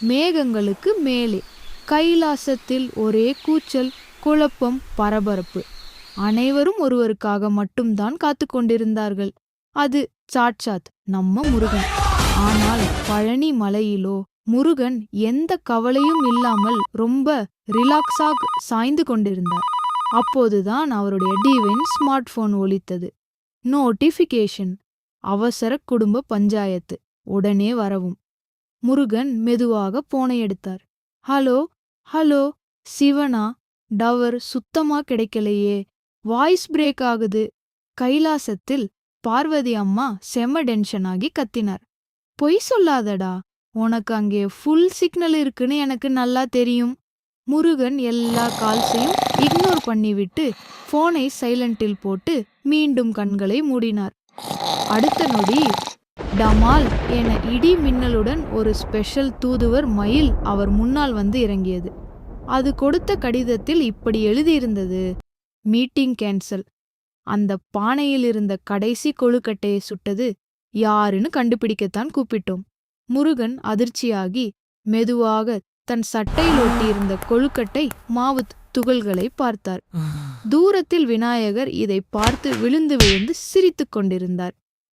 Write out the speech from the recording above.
மேகங்களுக்கு மேலே கைலாசத்தில் ஒரே கூச்சல், குழப்பம், பரபரப்பு. அனைவரும் ஒருவருக்காக மட்டும்தான் காத்து கொண்டிருந்தார்கள். அது சாட்சாத் நம்ம முருகன். ஆனால் பழனி மலையிலோ முருகன் எந்த கவலையும் இல்லாமல் ரொம்ப ரிலாக்ஸாக சாய்ந்து கொண்டிருந்தார். அப்போதுதான் அவருடைய டிவைன் ஸ்மார்ட் போன் ஒலித்தது. நோட்டிஃபிகேஷன். அவசர குடும்ப பஞ்சாயத்து, உடனே வரவும். முருகன் மெதுவாக போனை எடுத்தார். Hello hello, சிவனா? டவர் சுத்தமா கிடைக்கலையே, வாய்ஸ் பிரேக் ஆகுது. கைலாசத்தில் பார்வதி அம்மா செம டென்ஷன் ஆகி கத்தினார். பொய் சொல்லாதடா, உனக்கு அங்கே ஃபுல் சிக்னல் இருக்குன்னு எனக்கு நல்லா தெரியும். முருகன் எல்லா கால்ஸையும் இக்னோர் பண்ணிவிட்டு போனை சைலண்டில் போட்டு மீண்டும் கண்களை மூடினார். அடுத்த நொடி டமால் என இடி மின்னலுடன் ஒரு ஸ்பெஷல் தூதுவர் மயில் அவர் முன்னால் வந்து இறங்கியது. அது கொடுத்த கடிதத்தில் இப்படி எழுதியிருந்தது: மீட்டிங் கேன்சல். அந்த பானையில் இருந்த கடைசி கொழுக்கட்டையை சுட்டது யாருன்னு கண்டுபிடிக்கத்தான் கூப்பிட்டோம். முருகன் அதிர்ச்சியாகி மெதுவாக தன் சட்டையில் ஒட்டியிருந்த கொழுக்கட்டை மாவு துகள்களை பார்த்தார். தூரத்தில் விநாயகர் இதை பார்த்து விழுந்து விழுந்து சிரித்து கொண்டிருந்தார்.